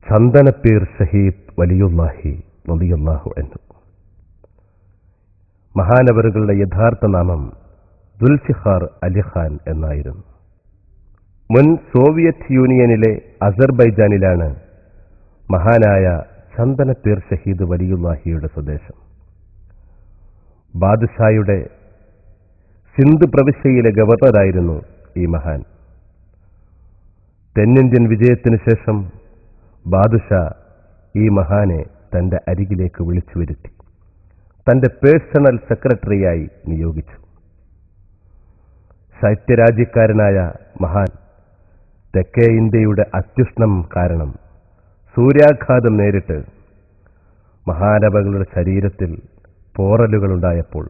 ചന്ദനപ്പേർ ഷഹീദ് വലിയുല്ലാഹി റളിയല്ലാഹു അൻഹു. മഹാനവറുകളുടെ യഥാർത്ഥ നാമം ദുൽഫിഖാർ അലിഖാൻ എന്നായിരുന്നു. മുൻ സോവിയറ്റ് യൂണിയനിലെ അസർബൈജാനിലാണ് മഹാനായ ചന്ദനപ്പേർ ഷഹീദ് വലിയുല്ലാഹിയുടെ സ്വദേശം. ബാദുഷായുടെ സിന്ധ് പ്രവിശ്യയിലെ ഗവർണറായിരുന്നു ഈ മഹാൻ. തെന്നിന്ത്യൻ വിജയത്തിനു ശേഷം ബാദുഷാ ഈ മഹാനെ തന്റെ അരികിലേക്ക് വിളിച്ചു വരുത്തി തന്റെ പേഴ്സണൽ സെക്രട്ടറിയായി നിയോഗിച്ചു. ശൈത്യരാജ്യക്കാരനായ മഹാൻ തെക്കേ ഇന്ത്യയുടെ അത്യുഷ്ണം കാരണം സൂര്യാഘാതം നേരിട്ട് മഹാനവകളുടെ ശരീരത്തിൽ പോറലുകളുണ്ടായപ്പോൾ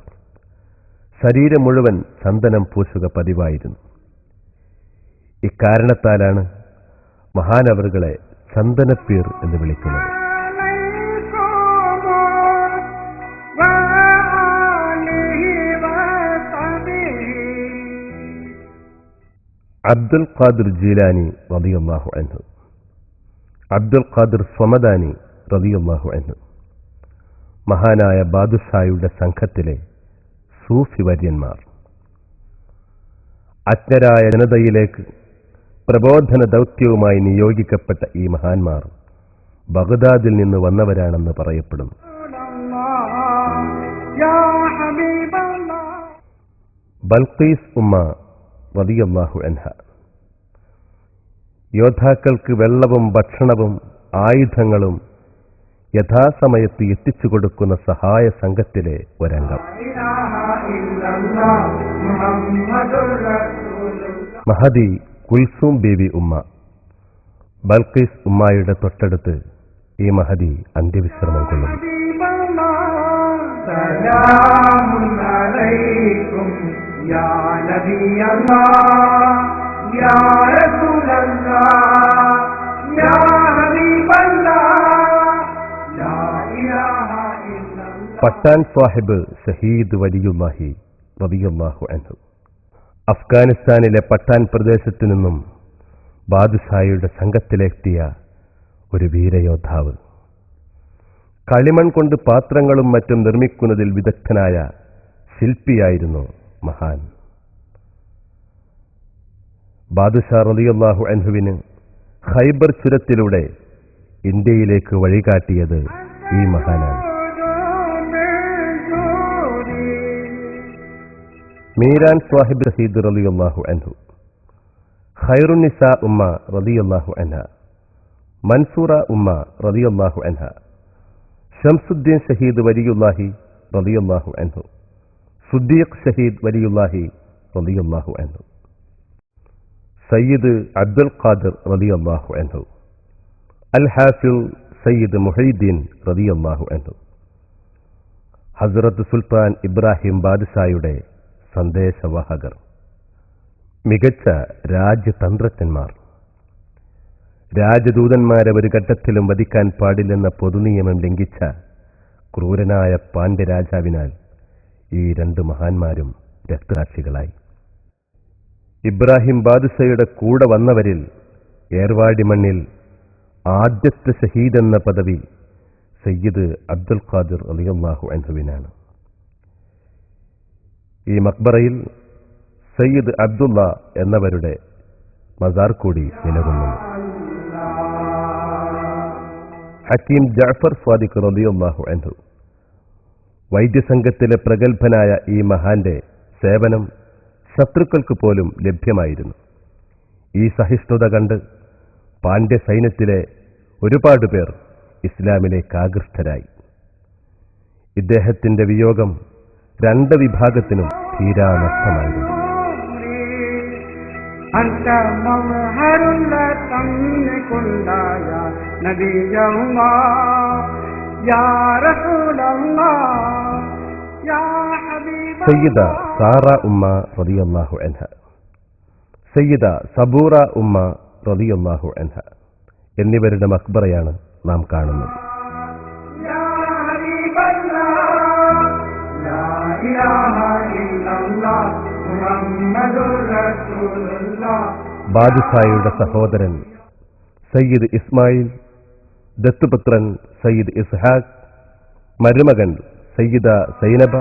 ശരീരം മുഴുവൻ ചന്ദനം പൂശുക പതിവായിരുന്നു. ഇക്കാരണത്താലാണ് മഹാനവറുകളെ ചന്ദനപ്പീർ എന്ന് വിളിക്കുന്നത്. അബ്ദുൽ ഖാദിർ ജീലാനി റളിയല്ലാഹു അൻഹു, അബ്ദുൽ ഖാദിർ സ്വമദാനി റളിയല്ലാഹു അൻഹു മഹാനായ ബാദുഷായുടെ സംഘത്തിലെ സൂഫി വര്യന്മാർ. അജ്ഞരായ ജനതയിലേക്ക് പ്രബോധന ദൗത്യവുമായി നിയോഗിക്കപ്പെട്ട ഈ മഹാന്മാർ ബഗ്ദാദിൽ നിന്ന് വന്നവരാണെന്ന് പറയപ്പെടുന്നു. ബൽഖീസ് ഉമ്മ റളിയല്ലാഹു അൻഹ യോദ്ധാക്കൾക്ക് വെള്ളവും ഭക്ഷണവും ആയുധങ്ങളും യഥാസമയത്ത് എത്തിച്ചു കൊടുക്കുന്ന സഹായ സംഘത്തിലെ ഒരംഗം. മഹദി കുൽസൂം ബീവി ഉമ്മ. ബൽഖീസ് ഉമ്മയുടെ തൊട്ടടുത്ത് ഈ മഹദി അന്ത്യവിശ്രമം കൊള്ളുന്നു. പട്ടാൻ സാഹിബ് ഷഹീദ് വലിയുല്ലാഹി റളിയല്ലാഹു അൻഹു. അഫ്ഗാനിസ്ഥാനിലെ പട്ടാൻ പ്രദേശത്തു നിന്നും ബാദുഷായുടെ സംഘത്തിലെത്തിയ ഒരു വീരയോദ്ധാവ്. കളിമൺ കൊണ്ട് പാത്രങ്ങളും മറ്റും നിർമ്മിക്കുന്നതിൽ വിദഗ്ധനായ ശില്പിയായിരുന്നു മഹാൻ. ബാദുഷാ റളിയല്ലാഹു അൻഹുവിന് ഖൈബർ ചുരത്തിലൂടെ ഇന്ത്യയിലേക്ക് വഴികാട്ടിയത് ഈ മഹാനാണ്. മീരാൻ സാഹിബ് ഷഹീദ് റളിയല്ലാഹു അൻഹു, ഖൈറുന്നിസാ ഉമ്മ റളിയല്ലാഹു അൻഹ, മൻസൂറ ഉമ്മ റളിയല്ലാഹു അൻഹ, ഷംസുദ്ദീൻ ഷഹീദ് വലിയുല്ലാഹി റളിയല്ലാഹു അൻഹു, സുദ്ദീഖ് ഷഹീദ് വലിയുല്ലാഹി റളിയല്ലാഹു അൻഹു, സയ്യിദ് അബ്ദുൽ ഖാദിർ റളിയല്ലാഹു അൻഹു, അൽ ഹാഫിൾ സയ്യിദ് മുഹീദ്ദീൻ റളിയല്ലാഹു അൻഹു, ഹസ്രത്ത് സുൽത്താൻ ഇബ്രാഹിം ബാദുഷായുടെ സന്ദേശവാഹകർ, മികച്ച രാജ്യതന്ത്രജ്ഞന്മാർ. രാജദൂതന്മാരെ ഒരു ഘട്ടത്തിലും വധിക്കാൻ പാടില്ലെന്ന പൊതുനിയമം ലംഘിച്ച ക്രൂരനായ പാണ്ഡ്യ രാജാവിനാൽ ഈ രണ്ട് മഹാന്മാരും രക്തസാക്ഷികളായി. ഇബ്രാഹിം ബാദുഷയുടെ കൂടെ വന്നവരിൽ ഏർവാടി മണ്ണിൽ ആദ്യത്തെ ഷഹീദ് എന്ന പദവി സയ്യിദ് അബ്ദുൽ ഖാദിർ റളിയല്ലാഹു അൻഹുവിനാണ്. ഈ മക്ബറയിൽ സയ്യിദ് അബ്ദുള്ള എന്നവരുടെ മസാർ കൂടി നിലകൊള്ളുന്നു. ഹക്കീം ജഅഫർ സ്വാദിഖ് റളിയല്ലാഹു അൻഹു, വൈദ്യസംഘത്തിലെ പ്രഗത്ഭനായ ഈ മഹാന്റെ സേവനം ശത്രുക്കൾക്ക് പോലും ലഭ്യമായിരുന്നു. ഈ സഹിഷ്ണുത കണ്ട് പാണ്ഡ്യ സൈന്യത്തിലെ ഒരുപാട് പേർ ഇസ്ലാമിലേക്ക് ആകൃഷ്ടരായി. ഇദ്ദേഹത്തിന്റെ വിയോഗം രണ്ട് വിഭാഗത്തിനും തീരാനഷ്ടമായിരുന്നു. സയ്യിദ സാറ ഉമ്മ റളിയല്ലാഹു അൻഹ, സയ്യിദ സബൂറ ഉമ്മ റളിയല്ലാഹു അൻഹ എന്നിവരുടെ മക്ബറയാണ് നാം കാണുന്നത്. ബാദുഷായുടെ സഹോദരൻ സയ്യിദ് ഇസ്മായിൽ ദത്തുപുത്രൻ സയ്യിദ് ഇസ്ഹാഖ്, മരുമകൻ സയ്യിദ സൈനബ,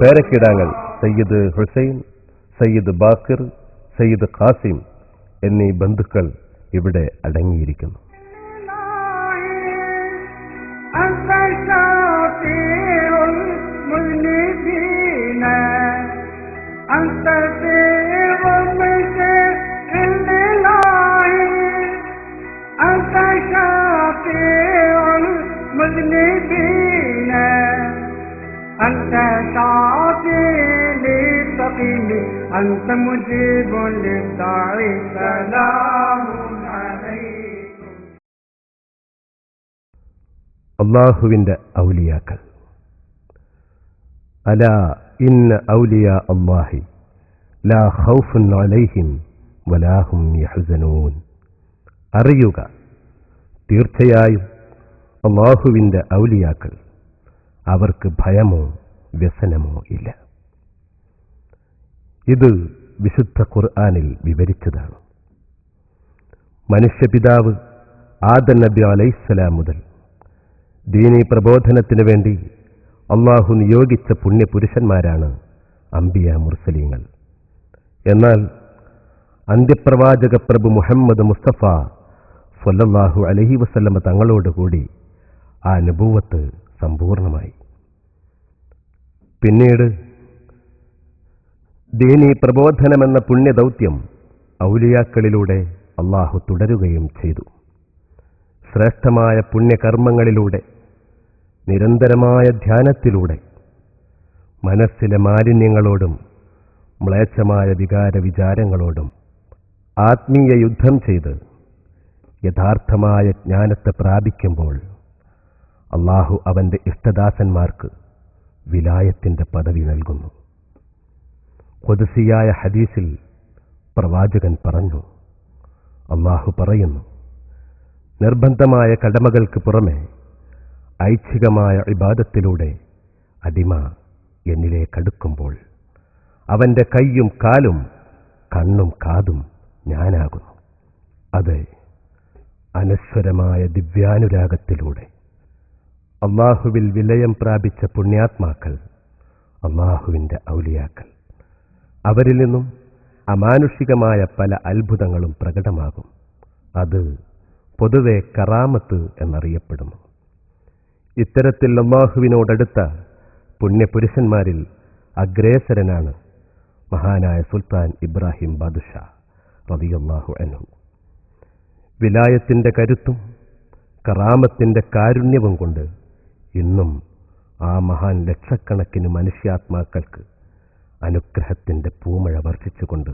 പേരക്കിടാങ്ങൾ സയ്യിദ് ഹുസൈൻ, സയ്യിദ് ബാക്കിർ, സയ്യിദ് ഖാസിം എന്നീ ബന്ധുക്കൾ ഇവിടെ അടങ്ങിയിരിക്കുന്നു. أنت مجيب للداعي سلام عليكم. അല്ലാഹുവിന്റെ ഔലിയാക്കൾ. അലാ ഇന്ന ഔലിയാ അല്ലാഹി ലാ ഖൗഫുൻ അലൈഹിം വലാ ഹും യഹ്സനൂൻ. അറിയുക, തീർച്ചയായും അല്ലാഹുവിന്റെ ഔലിയാക്കൾ, അവർക്ക് ഭയമോ വ്യസനമോ ഇല്ല. ഇത് വിശുദ്ധ ഖുർആനിൽ വിവരിച്ചതാണ്. മനുഷ്യപിതാവ് ആദം നബി അലൈഹിസ്സലാം മുതൽ ദീനീ പ്രബോധനത്തിനു വേണ്ടി അള്ളാഹു നിയോഗിച്ച പുണ്യപുരുഷന്മാരാണ് അംബിയ മുർസലീങ്ങൾ. എന്നാൽ അന്ത്യപ്രവാചക പ്രഭു മുഹമ്മദ് മുസ്തഫ സ്വല്ലല്ലാഹു അലൈഹി വസല്ലമ തങ്ങളോടുകൂടി ആ നബുവത്ത് സമ്പൂർണമായി. പിന്നീട് ദീനീ പ്രബോധനമെന്ന പുണ്യദൗത്യം ഔലിയാക്കളിലൂടെ അള്ളാഹു തുടരുകയും ചെയ്തു. ശ്രേഷ്ഠമായ പുണ്യകർമ്മങ്ങളിലൂടെ, നിരന്തരമായ ധ്യാനത്തിലൂടെ, മനസ്സിലെ മാലിന്യങ്ങളോടും മ്ലേച്ഛമായ വികാരവിചാരങ്ങളോടും ആത്മീയ യുദ്ധം ചെയ്ത് യഥാർത്ഥമായ ജ്ഞാനത്തെ പ്രാപിക്കുമ്പോൾ അള്ളാഹു അവന്റെ ഇഷ്ടദാസന്മാർക്ക് വിലായത്തിന്റെ പദവി നൽകുന്നു. ഖുദ്സിയായ ഹദീസിൽ പ്രവാചകൻ പറഞ്ഞു, അള്ളാഹു പറയുന്നു, നിർബന്ധമായ കടമകൾക്ക് പുറമെ ഐച്ഛികമായ ഇബാദത്തിലൂടെ അടിമ എന്നിലേക്കടുക്കുമ്പോൾ അവന്റെ കൈയും കാലും കണ്ണും കാതും ഞാനാകുന്നു. അത് അനശ്വരമായ ദിവ്യാനുരാഗത്തിലൂടെ അള്ളാഹുവിൽ വിലയം പ്രാപിച്ച പുണ്യാത്മാക്കൾ അള്ളാഹുവിന്റെ ഔലിയാക്കൾ. അവരിൽ നിന്നും അമാനുഷികമായ പല അത്ഭുതങ്ങളും പ്രകടമാകും. അത് പൊതുവെ കറാമത്ത് എന്നറിയപ്പെടുന്നു. ഇത്തരത്തിൽ അള്ളാഹുവിനോടടുത്ത പുണ്യപുരുഷന്മാരിൽ അഗ്രേസരനാണ് മഹാനായ സുൽത്താൻ ഇബ്രാഹിം ബാദുഷാ റളിയല്ലാഹു അൻഹു. വിലായത്തിന്റെ കരുത്തും കറാമത്തിന്റെ കാരുണ്യവും കൊണ്ട് ഇന്നും ആ മഹാൻ ലക്ഷക്കണക്കിന് മനുഷ്യാത്മാക്കൾക്ക് അനുഗ്രഹത്തിന്റെ പൂമഴ വർഷിച്ചുകൊണ്ട്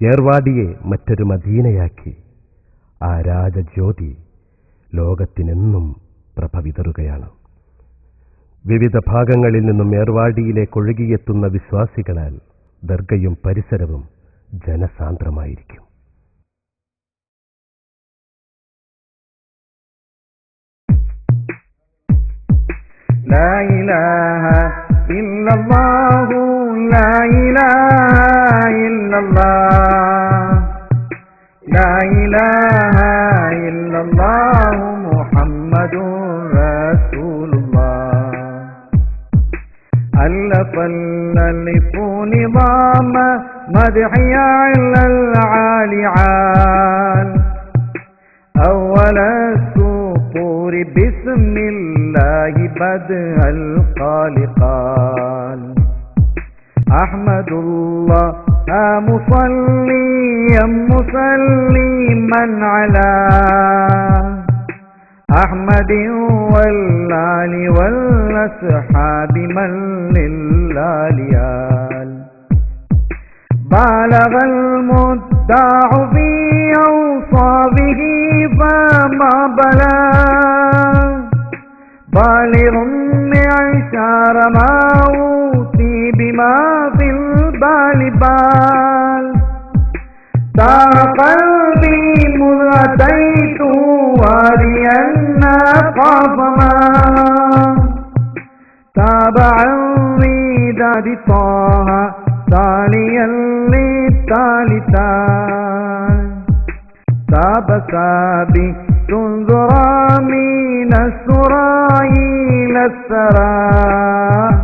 ഏർവാടിയെ മറ്റൊരു മദീനയാക്കി ആ രാജജ്യോതി ലോകത്തിനെന്നും പ്രഭ വിതറുകയാണ്. വിവിധ ഭാഗങ്ങളിൽ നിന്നും ഏർവാടിയിലേക്ക് ഒഴുകിയെത്തുന്ന വിശ്വാസികളാൽ ദർഗയും പരിസരവും ജനസാന്ദ്രമായിരിക്കും. لا إله إلا الله لا إله إلا الله لا إله إلا الله محمد رسول الله ألف الألف نظام مدحي على العالي أول السطور بسم الله بدء الخالقال أحمد الله مصليا مسلما على أحمد والآل والأصحاب من للآليال بالغ المدع في أوصافه فما بلغ بالغ معشار ما أوتي بما في البال بال تاه قلبي مذ أتيت واديا خاف ما تابع الوداد طه تاليا للتالتان ساب سابي تنذر من السرى إلى السرى